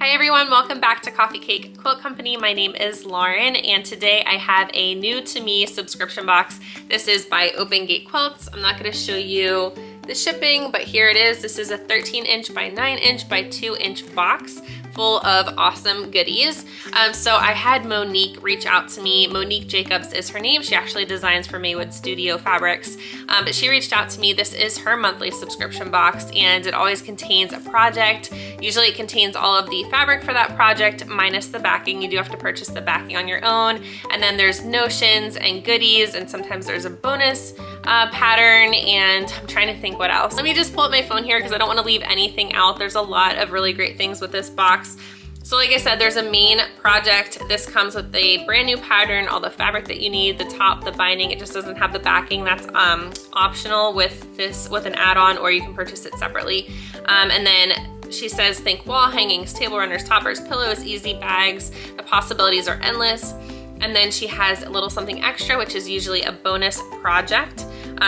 Hi everyone, welcome back to Coffee Cake Quilt Company. My name is Lauren and today I have a new to me subscription box. This is by Open Gate Quilts. I'm not going to show you the shipping, but here it is. This is a 13" by 9" by 2" box full of awesome goodies. So I had Monique reach out to me. Monique Jacobs is her name. She actually designs for Maywood Studio Fabrics, but she reached out to me. This is her monthly subscription box and it always contains a project. Usually it contains all of the fabric for that project minus the backing. You do have to purchase the backing on your own. And then there's notions and goodies, and sometimes there's a bonus pattern, and I'm trying to think what else. Let me just pull up my phone here because I don't want to leave anything out. There's a lot of really great things with this box. So like I said, there's a main project. This comes with a brand new pattern, all the fabric that you need, the top, the binding. It just doesn't have the backing. That's optional with this, with an add-on, or you can purchase it separately. And then she says, think wall hangings, table runners, toppers, pillows, easy bags. The possibilities are endless. And then she has a little something extra, which is usually a bonus project.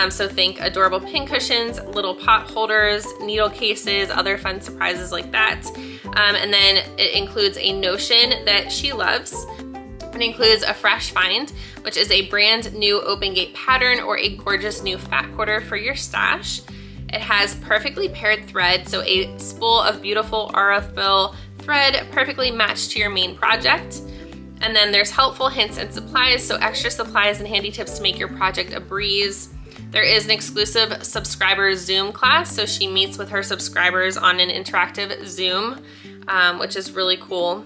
So think adorable pin cushions, little pot holders, needle cases, other fun surprises like that. And then it includes a notion that she loves. It includes a fresh find, which is a brand new Open Gate pattern or a gorgeous new fat quarter for your stash. It has perfectly paired thread, so a spool of beautiful aurifil thread perfectly matched to your main project. And then there's helpful hints and supplies, so extra supplies and handy tips to make your project a breeze. There is an exclusive subscriber Zoom class, so she meets with her subscribers on an interactive Zoom, which is really cool.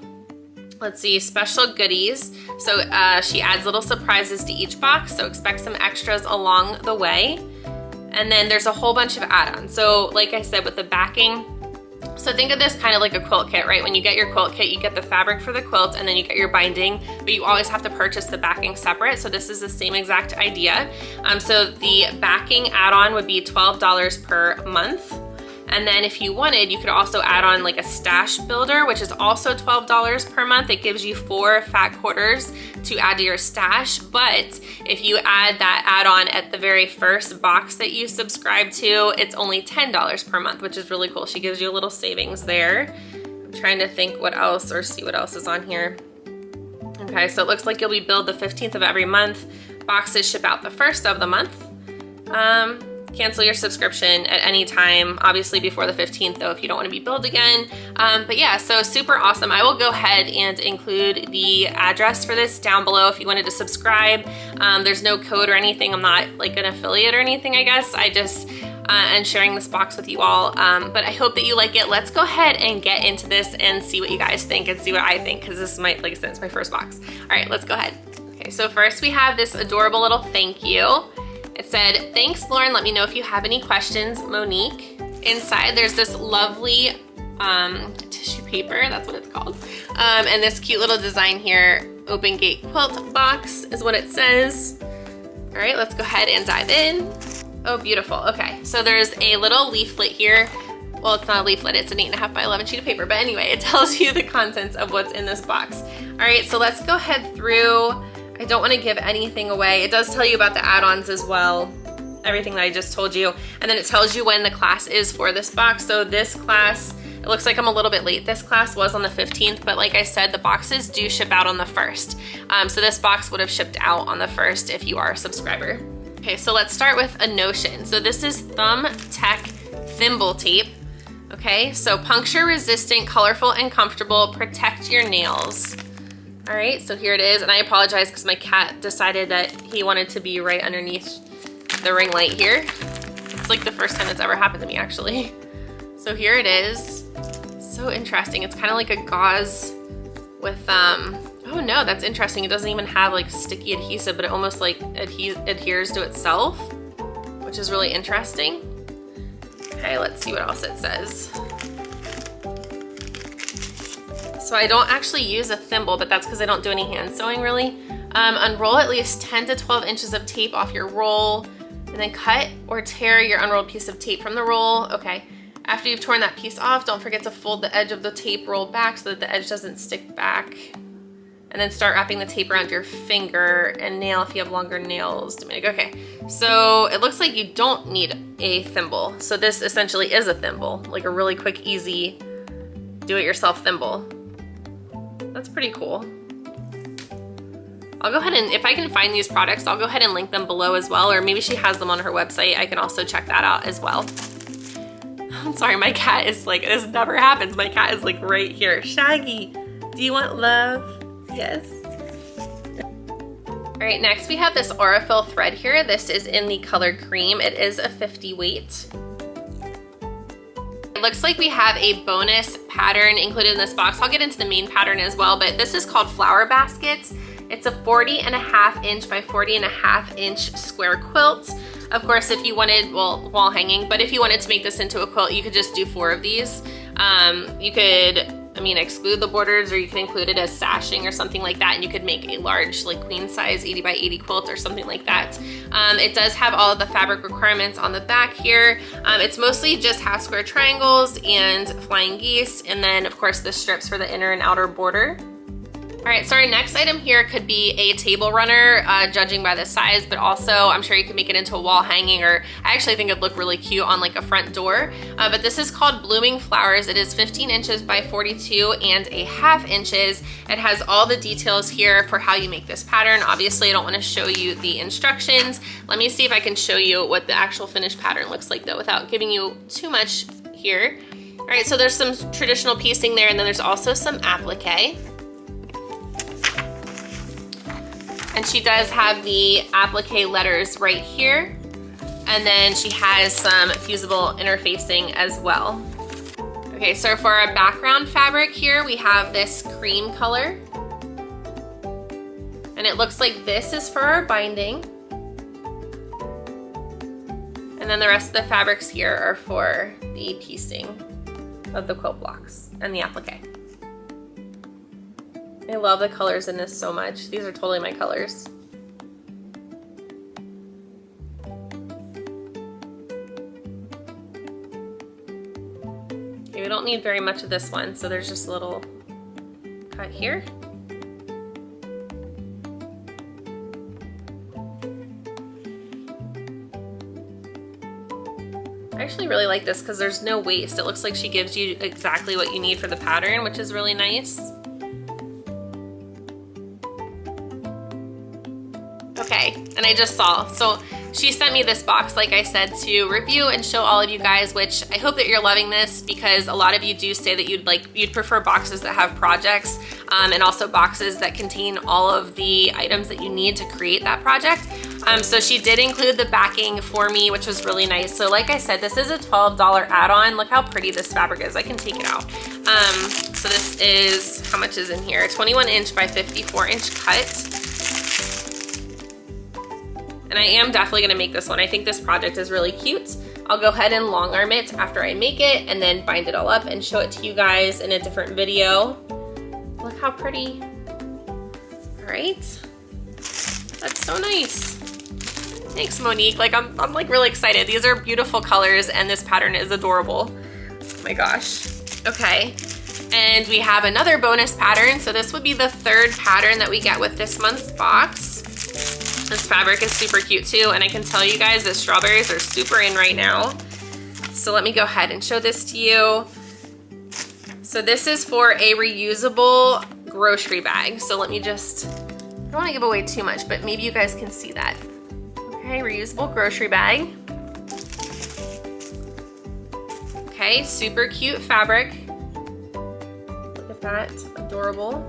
Let's see, special goodies. So she adds little surprises to each box, so expect some extras along the way. And then there's a whole bunch of add-ons. So like I said, with the backing, so think of this kind of like a quilt kit, right? When you get your quilt kit, you get the fabric for the quilt and then you get your binding, but you always have to purchase the backing separate. So this is the same exact idea. So the backing add-on would be $12 per month. And then if you wanted, you could also add on like a stash builder, which is also $12 per month. It gives you 4 fat quarters to add to your stash. But if you add that add-on at the very first box that you subscribe to, it's only $10 per month, which is really cool. She gives you a little savings there. I'm trying to think what else, or see what else is on here. Okay, so it looks like you'll be billed the 15th of every month. Boxes ship out the 1st of the month. Cancel your subscription at any time, obviously before the 15th though, if you don't want to be billed again. But yeah, so super awesome. I will go ahead and include the address for this down below if you wanted to subscribe. There's no code or anything. I'm not like an affiliate or anything, I guess. I just am sharing this box with you all. But I hope that you like it. Let's go ahead and get into this and see what you guys think and see what I think, because this might, like I said, it's my first box. All right, let's go ahead. Okay, so first we have this adorable little thank you. It said, thanks Lauren, let me know if you have any questions, Monique. Inside there's this lovely tissue paper, that's what it's called. And this cute little design here, Open Gate Quilt box is what it says. All right, let's go ahead and dive in. Oh, beautiful, okay. So there's a little leaflet here. Well, it's not a leaflet, it's an 8.5 by 11 sheet of paper, but anyway, it tells you the contents of what's in this box. All right, so let's go ahead through. I don't want to give anything away. It does tell you about the add-ons as well, everything that I just told you. And then it tells you when the class is for this box. So this class, it looks like I'm a little bit late. This class was on the 15th, but like I said, the boxes do ship out on the 1st. So this box would have shipped out on the 1st if you are a subscriber. Okay, so let's start with a notion. So this is Thumb Tech Thimble tape. Okay, so puncture resistant, colorful and comfortable, protect your nails. All right, so here it is, and I apologize because my cat decided that he wanted to be right underneath the ring light here. It's like the first time it's ever happened to me, actually. So here it is. So interesting. It's kind of like a gauze with, oh no, that's interesting. It doesn't even have like sticky adhesive, but it almost like adheres to itself, which is really interesting. Okay, let's see what else it says. So I don't actually use a thimble, but that's because I don't do any hand sewing really. Unroll at least 10 to 12 inches of tape off your roll, and then cut or tear your unrolled piece of tape from the roll. Okay. After you've torn that piece off, don't forget to fold the edge of the tape roll back so that the edge doesn't stick back. And then start wrapping the tape around your finger and nail if you have longer nails. Okay, so it looks like you don't need a thimble. So this essentially is a thimble, like a really quick, easy, do-it-yourself thimble. That's pretty cool. I'll go ahead and, if I can find these products, I'll go ahead and link them below as well, or maybe she has them on her website. I can also check that out as well. I'm sorry, my cat is like, this never happens. My cat is like right here. Shaggy, do you want love? Yes. All right, next we have this Aurifil thread here. This is in the color cream. It is a 50 weight. It looks like we have a bonus pattern included in this box. I'll get into the main pattern as well, but this is called Flower Baskets. It's a 40.5 inch by 40.5 inch square quilt. Of course, if you wanted, well, wall hanging, but if you wanted to make this into a quilt, you could just do 4 of these. You could, I mean, exclude the borders, or you can include it as sashing or something like that, and you could make a large, like queen size 80 by 80 quilt or something like that. It does have all of the fabric requirements on the back here. It's mostly just half square triangles and flying geese, and then of course the strips for the inner and outer border. All right, so our next item here could be a table runner, judging by the size, but also I'm sure you could make it into a wall hanging, or I actually think it'd look really cute on like a front door. But this is called Blooming Flowers. It is 15 inches by 42.5 inches. It has all the details here for how you make this pattern. Obviously, I don't want to show you the instructions. Let me see if I can show you what the actual finished pattern looks like though, without giving you too much here. All right, so there's some traditional piecing there, and then there's also some applique. And she does have the applique letters right here. And then she has some fusible interfacing as well. Okay, so for our background fabric here, we have this cream color. And it looks like this is for our binding. And then the rest of the fabrics here are for the piecing of the quilt blocks and the applique. I love the colors in this so much. These are totally my colors. Okay, we don't need very much of this one, so there's just a little cut here. I actually really like this because there's no waste. It looks like she gives you exactly what you need for the pattern, which is really nice. Okay, and I just saw, so she sent me this box, like I said, to review and show all of you guys, which I hope that you're loving this, because a lot of you do say that you'd prefer boxes that have projects, and also boxes that contain all of the items that you need to create that project. So she did include the backing for me, which was really nice. So like I said, this is a $12 add-on. Look how pretty this fabric is. I can take it out. So this is, how much is in here? 21 inch by 54 inch cut. And I am definitely gonna make this one. I think this project is really cute. I'll go ahead and long arm it after I make it, and then bind it all up and show it to you guys in a different video. Look how pretty. All right, that's so nice. Thanks, Monique. Like I'm like really excited. These are beautiful colors, and this pattern is adorable. Oh my gosh. Okay, and we have another bonus pattern. So this would be the third pattern that we get with this month's box. This fabric is super cute too, and I can tell you guys that strawberries are super in right now. So let me go ahead and show this to you. So this is for a reusable grocery bag. So let me just, I don't want to give away too much, but maybe you guys can see that. Okay, reusable grocery bag. Okay, super cute fabric. Look at that, adorable.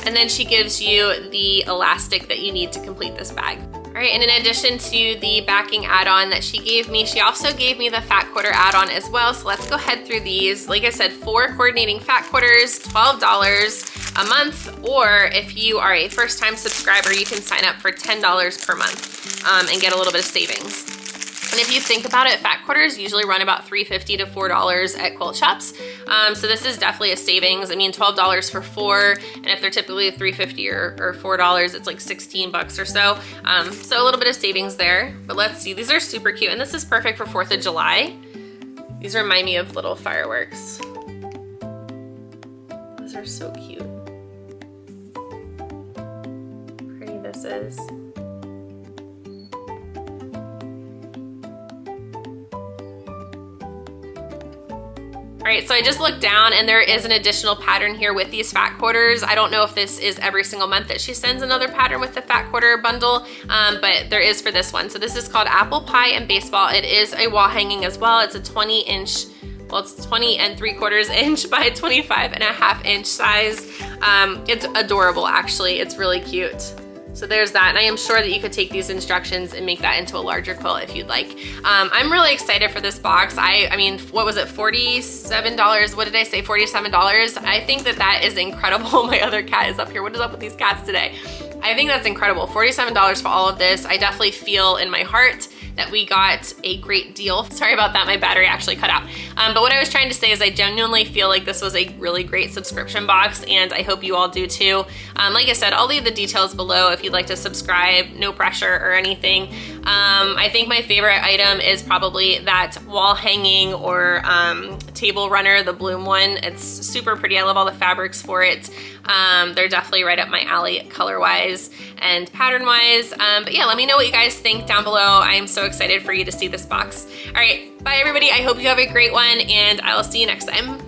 And then she gives you the elastic that you need to complete this bag. All right, and in addition to the backing add-on that she gave me, she also gave me the fat quarter add-on as well. So let's go ahead through these. Like I said, 4 coordinating fat quarters, $12 a month, or if you are a first-time subscriber, you can sign up for $10 per month and get a little bit of savings. And if you think about it, fat quarters usually run about $3.50 to $4 at quilt shops. So this is definitely a savings. I mean, $12 for 4, and if they're typically $3.50 or $4, it's like 16 bucks or so. So a little bit of savings there. But let's see, these are super cute, and this is perfect for 4th of July. These remind me of little fireworks. Those are so cute. Pretty this is. All right, so I just looked down and there is an additional pattern here with these fat quarters. I don't know if this is every single month that she sends another pattern with the fat quarter bundle, but there is for this one. So this is called Apple Pie and Baseball. It is a wall hanging as well. It's a 20-inch, well, it's 20 3/4 inch by 25.5 inch size. It's adorable, actually. It's really cute. So there's that, and I am sure that you could take these instructions and make that into a larger quilt if you'd like. I'm really excited for this box. I mean, what was it, $47? What did I say, $47? I think that that is incredible. My other cat is up here. What is up with these cats today? I think that's incredible. $47 for all of this. I definitely feel in my heart that we got a great deal. Sorry about that, my battery actually cut out. But what I was trying to say is I genuinely feel like this was a really great subscription box, and I hope you all do too. Like I said, I'll leave the details below if you'd like to subscribe, no pressure or anything. I think my favorite item is probably that wall hanging or table runner, the bloom one. It's super pretty. I love all the fabrics for it. They're definitely right up my alley color-wise and pattern-wise. But yeah, let me know what you guys think down below. I am so excited for you to see this box. All right, bye everybody. I hope you have a great one, and I will see you next time.